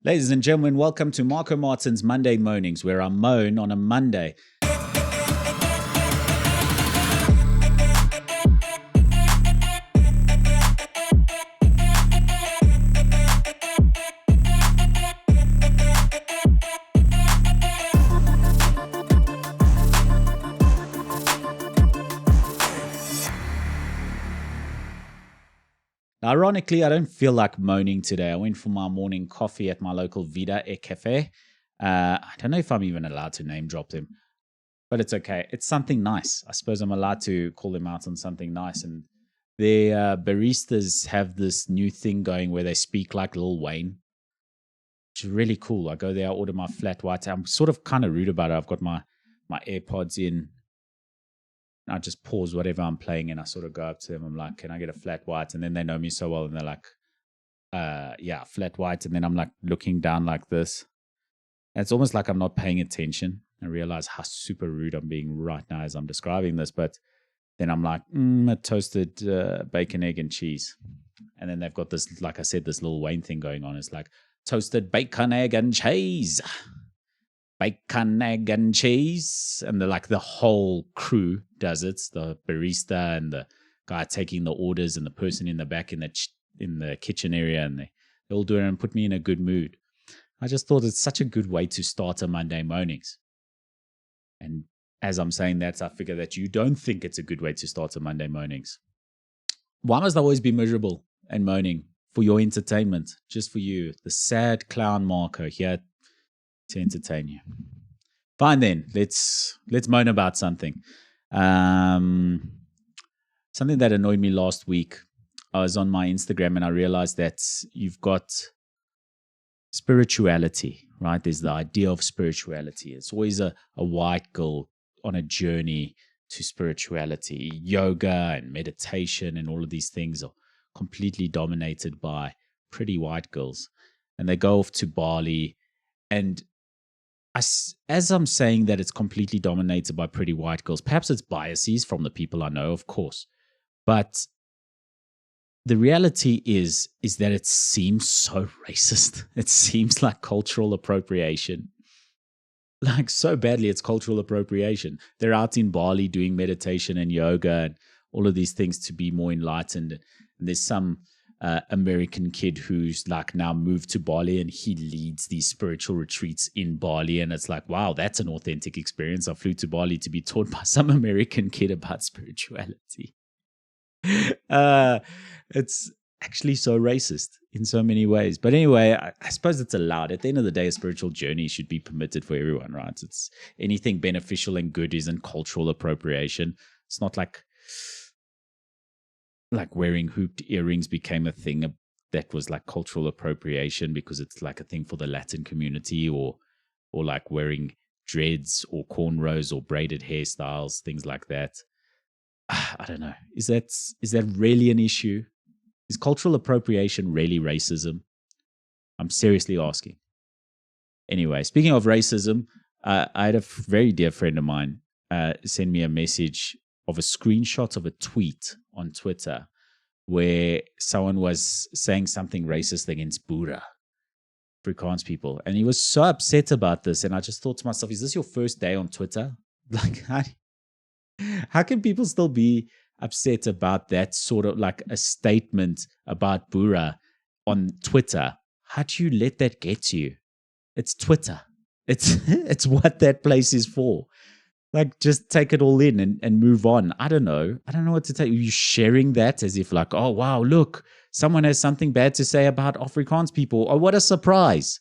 Ladies and gentlemen, welcome to Martins Monday Moanings, where I moan on a Monday. Ironically, I don't feel like moaning today. I went for my morning coffee at my local Vida e Cafe. I don't know if I'm even allowed to name drop them, but it's okay. It's something nice. I suppose I'm allowed to call them out on something nice. And their baristas have this new thing going where they speak like Lil Wayne, which is really cool. I go there, I order my flat white. I'm sort of kind of rude about it. I've got my AirPods in. I just pause whatever I'm playing and I sort of go up to them. I'm like, can I get a flat white? And then they know me so well and they're like, yeah, flat white. And then I'm like looking down like this. And it's almost like I'm not paying attention. I realize how super rude I'm being right now as I'm describing this. But then I'm like, a toasted bacon, egg, and cheese. And then they've got this, like I said, this Lil Wayne thing going on. It's like toasted bacon, egg, and cheese. Bacon, egg, and cheese. And the whole crew does it. The barista and the guy taking the orders and the person in the back in the kitchen area. And they all do it and put me in a good mood. I just thought it's such a good way to start a Monday Moanings. And as I'm saying that, I figure that you don't think it's a good way to start a Monday Moanings. Why must I always be miserable and moaning? For your entertainment, just for you. The sad clown Marco here to entertain you. Fine then, let's moan about something. Something that annoyed me last week. I was on my Instagram and I realized that you've got spirituality, right? There's the idea of spirituality. It's always a white girl on a journey to spirituality. Yoga and meditation and all of these things are completely dominated by pretty white girls. And they go off to Bali. And as I'm saying that it's completely dominated by pretty white girls, perhaps it's biases from the people I know, of course. But the reality is that it seems so racist. It seems like cultural appropriation. Like so badly, it's cultural appropriation. They're out in Bali doing meditation and yoga and all of these things to be more enlightened. And there's some American kid who's like now moved to Bali and he leads these spiritual retreats in Bali. And it's like, wow, that's an authentic experience. I flew to Bali to be taught by some American kid about spirituality. It's actually so racist in so many ways. But anyway, I suppose it's allowed. At the end of the day, a spiritual journey should be permitted for everyone, right? It's anything beneficial and good isn't cultural appropriation. It's not like wearing hooped earrings became a thing that was like cultural appropriation because it's like a thing for the Latin community, or like wearing dreads or cornrows or braided hairstyles, things like that. I don't know. Is that really an issue? Is cultural appropriation really racism? I'm seriously asking. Anyway, speaking of racism, I had a very dear friend of mine send me a message of a screenshot of a tweet on Twitter where someone was saying something racist against Boera, Afrikaans people. And he was so upset about this. And I just thought to myself, is this your first day on Twitter? Like, how can people still be upset about that sort of like a statement about Boera on Twitter? How do you let that get to you? It's Twitter. It's what that place is for. Like, just take it all in and move on. I don't know what to tell you. You're sharing that as if like, oh, wow, look, someone has something bad to say about Afrikaans people. Oh, what a surprise.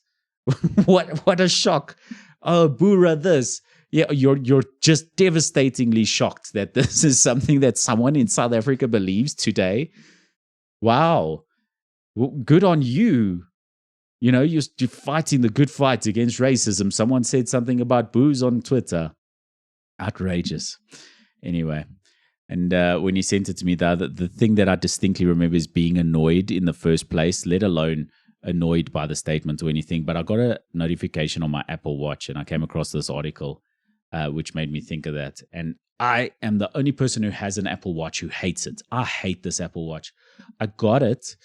What a shock. Oh, Boera this. Yeah, you're just devastatingly shocked that this is something that someone in South Africa believes today. Wow. Well, good on you. You know, you're fighting the good fight against racism. Someone said something about booze on Twitter. Outrageous. Anyway, and when he sent it to me, the thing that I distinctly remember is being annoyed in the first place, let alone annoyed by the statement or anything. But I got a notification on my Apple Watch and I came across this article which made me think of that. And I am the only person who has an Apple Watch who hates it. I hate this Apple Watch. I got it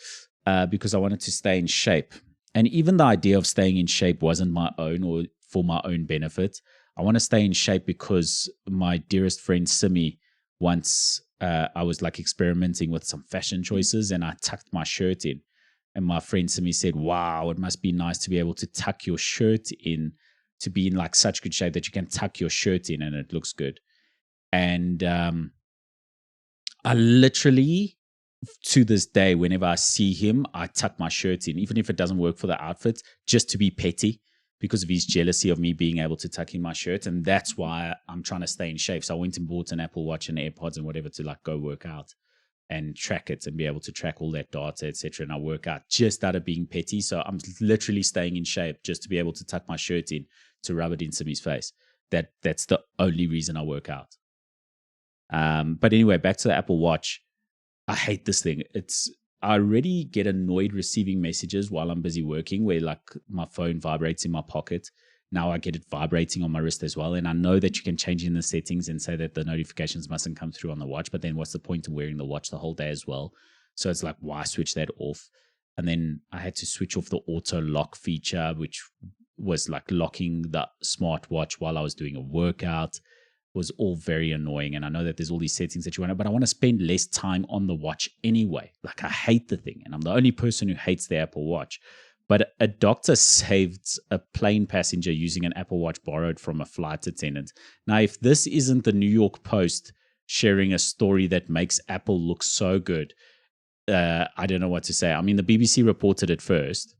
because I wanted to stay in shape. And even the idea of staying in shape wasn't my own or for my own benefit. I want to stay in shape because my dearest friend Simi once I was like experimenting with some fashion choices and I tucked my shirt in. And my friend Simi said, wow, it must be nice to be able to tuck your shirt in, to be in like such good shape that you can tuck your shirt in and it looks good. And I literally, to this day, whenever I see him, I tuck my shirt in, even if it doesn't work for the outfit, just to be petty because of his jealousy of me being able to tuck in my shirt. And that's why I'm trying to stay in shape. So I went and bought an Apple Watch and AirPods and whatever to like go work out and track it and be able to track all that data, etc. And I work out just out of being petty. So I'm literally staying in shape just to be able to tuck my shirt in to rub it in Simi's face. That's the only reason I work out. But anyway, back to the Apple Watch. I hate this thing. I already get annoyed receiving messages while I'm busy working where like my phone vibrates in my pocket. Now I get it vibrating on my wrist as well. And I know that you can change in the settings and say that the notifications mustn't come through on the watch. But then what's the point of wearing the watch the whole day as well? So it's like, why switch that off? And then I had to switch off the auto lock feature, which was like locking the smartwatch while I was doing a workout. Was all very annoying. And I know that there's all these settings that you want to, but I want to spend less time on the watch anyway. Like I hate the thing. And I'm the only person who hates the Apple Watch. But a doctor saved a plane passenger using an Apple Watch borrowed from a flight attendant. Now, if this isn't the New York Post sharing a story that makes Apple look so good, I don't know what to say. I mean, the BBC reported it first.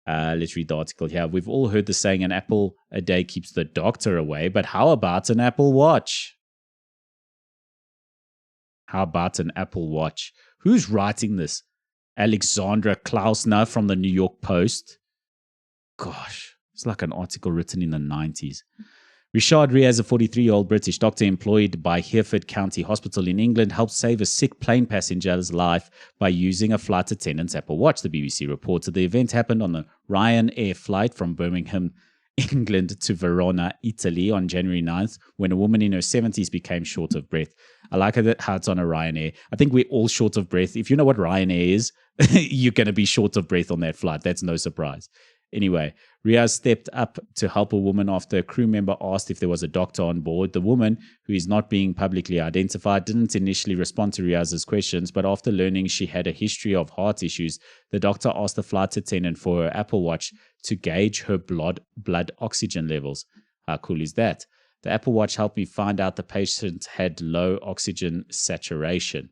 Let's read the article here. We've all heard the saying, an apple a day keeps the doctor away, but how about an Apple Watch? How about an Apple Watch? Who's writing this? Alexandra Klausner from the New York Post. Gosh, it's like an article written in the 90s. Richard Riaz, a 43-year-old British doctor employed by Hereford County Hospital in England, helped save a sick plane passenger's life by using a flight attendant's Apple Watch, the BBC reported. The event happened on the Ryanair flight from Birmingham, England to Verona, Italy on January 9th, when a woman in her 70s became short of breath. I like how it's on a Ryanair. I think we're all short of breath. If you know what Ryanair is, you're going to be short of breath on that flight. That's no surprise. Anyway, Riaz stepped up to help a woman after a crew member asked if there was a doctor on board. The woman, who is not being publicly identified, didn't initially respond to Riaz's questions, but after learning she had a history of heart issues, the doctor asked the flight attendant for her Apple Watch to gauge her blood oxygen levels. How cool is that? The Apple Watch helped me find out the patient had low oxygen saturation.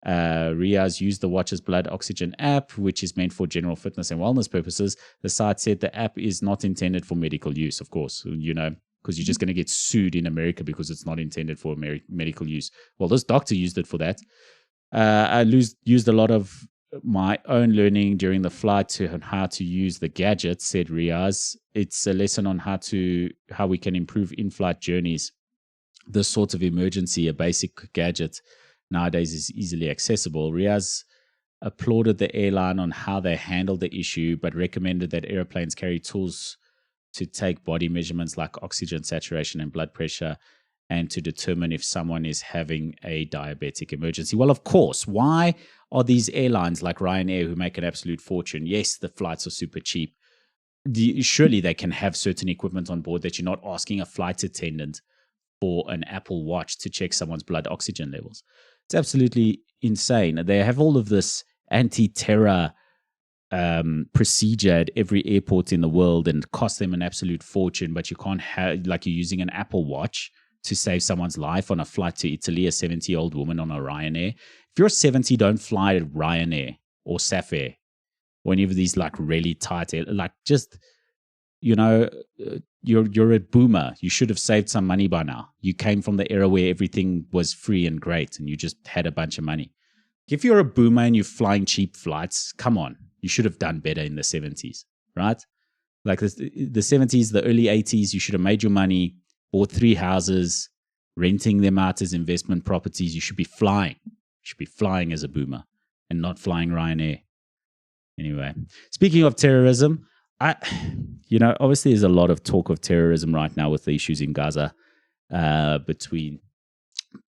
Riaz used the watch's blood oxygen app, which is meant for general fitness and wellness purposes. The site said the app is not intended for medical use, of course, you know, because you're just going to get sued in America because it's not intended for medical use. Well, this doctor used it for that. I used a lot of my own learning during the flight on how to use the gadget, said Riaz. It's a lesson on how we can improve in-flight journeys. This sort of emergency, a basic gadget, nowadays is easily accessible. Riaz applauded the airline on how they handled the issue, but recommended that airplanes carry tools to take body measurements like oxygen saturation and blood pressure and to determine if someone is having a diabetic emergency. Well, of course, why are these airlines like Ryanair, who make an absolute fortune? Yes, the flights are super cheap. Surely they can have certain equipment on board that you're not asking a flight attendant for an Apple Watch to check someone's blood oxygen levels. It's absolutely insane. They have all of this anti-terror procedure at every airport in the world and cost them an absolute fortune, but you can't have, like, you're using an Apple Watch to save someone's life on a flight to Italy, a 70-year-old woman on a Ryanair. If you're 70, don't fly at Ryanair or Safair or any of these like really tight, like just, you know, you're a boomer. You should have saved some money by now. You came from the era where everything was free and great and you just had a bunch of money. If you're a boomer and you're flying cheap flights, come on. You should have done better in the 70s, right? Like the 70s, the early 80s, you should have made your money, bought 3 houses, renting them out as investment properties. You should be flying. You should be flying as a boomer and not flying Ryanair. Anyway, speaking of terrorism, obviously there's a lot of talk of terrorism right now with the issues in Gaza between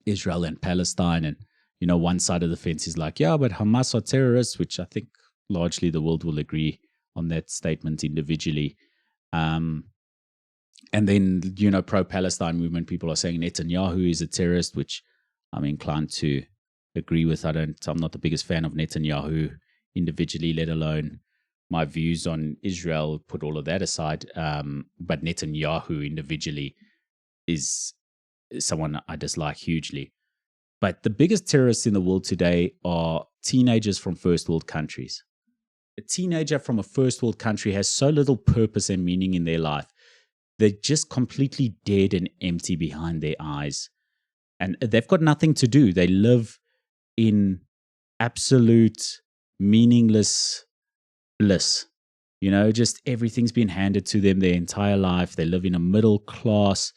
Israel and Palestine. And, you know, one side of the fence is like, yeah, but Hamas are terrorists, which I think largely the world will agree on that statement individually. And then, pro-Palestine movement people are saying Netanyahu is a terrorist, which I'm inclined to agree with. I'm not the biggest fan of Netanyahu individually, let alone my views on Israel, put all of that aside. But Netanyahu individually is someone I dislike hugely. But the biggest terrorists in the world today are teenagers from first world countries. A teenager from a first world country has so little purpose and meaning in their life. They're just completely dead and empty behind their eyes. And they've got nothing to do. They live in absolute meaningless bliss. Just everything's been handed to them their entire life. They live in a middle class,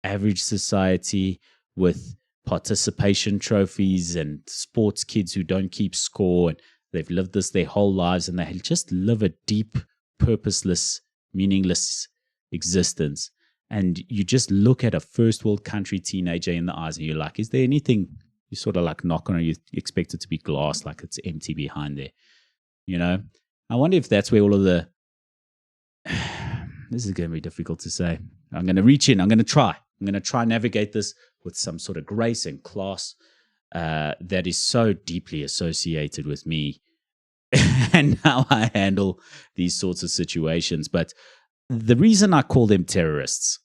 average society with participation trophies and sports kids who don't keep score. And they've lived this their whole lives, and they just live a deep, purposeless, meaningless existence. And you just look at a first world country teenager in the eyes and you're like, is there anything? You sort of like knock on it, you expect it to be glass, like it's empty behind there. I wonder if that's where all of the this is going to be difficult to say. I'm going to reach in. I'm going to try navigate this with some sort of grace and class that is so deeply associated with me and how I handle these sorts of situations. But the reason I call them terrorists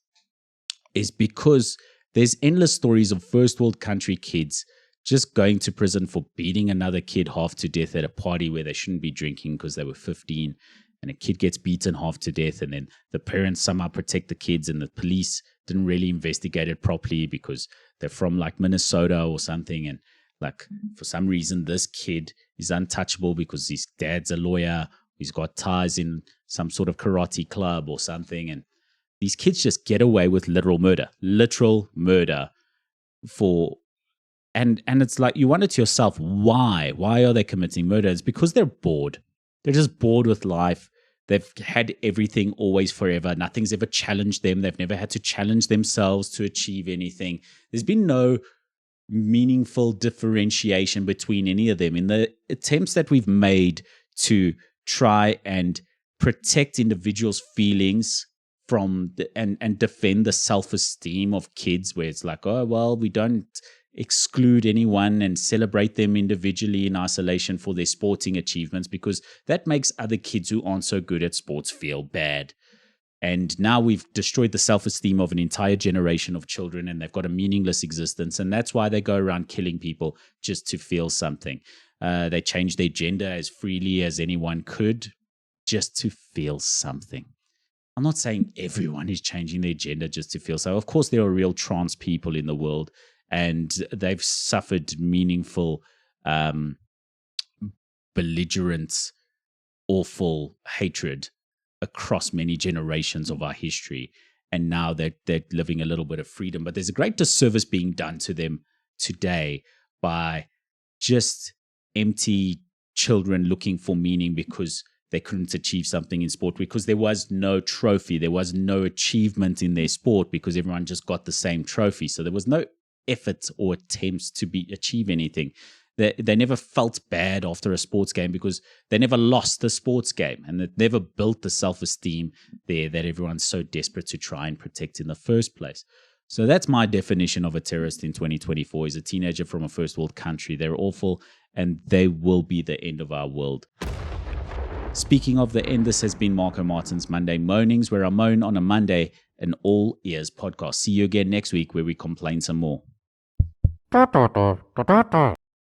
is because there's endless stories of first world country kids just going to prison for beating another kid half to death at a party where they shouldn't be drinking because they were 15, and a kid gets beaten half to death, and then the parents somehow protect the kids, and the police didn't really investigate it properly because they're from like Minnesota or something, and like for some reason this kid is untouchable because his dad's a lawyer, he's got ties in some sort of karate club or something, and these kids just get away with literal murder for. And it's like, you wonder to yourself, why? Why are they committing murder? It's because they're bored. They're just bored with life. They've had everything always forever. Nothing's ever challenged them. They've never had to challenge themselves to achieve anything. There's been no meaningful differentiation between any of them. In the attempts that we've made to try and protect individuals' feelings from and defend the self-esteem of kids, where it's like, oh, well, we don't exclude anyone and celebrate them individually in isolation for their sporting achievements, because that makes other kids who aren't so good at sports feel bad. And now we've destroyed the self-esteem of an entire generation of children, and they've got a meaningless existence. And that's why they go around killing people just to feel something. They change their gender as freely as anyone could just to feel something. I'm not saying everyone is changing their gender just to feel so. Of course, there are real trans people in the world, and they've suffered meaningful, belligerent, awful hatred across many generations of our history. And now they're living a little bit of freedom. But there's a great disservice being done to them today by just empty children looking for meaning because they couldn't achieve something in sport, because there was no trophy. There was no achievement in their sport because everyone just got the same trophy. So there was no effort or attempts to achieve anything. They never felt bad after a sports game because they never lost the sports game, and it never built the self-esteem there that everyone's so desperate to try and protect in the first place. So that's my definition of a terrorist in 2024, is a teenager from a first world country. They're awful, and they will be the end of our world. Speaking of the end, this has been Marco Martins Monday Moanings, where I moan on a Monday, an all ears podcast. See you again next week where we complain some more.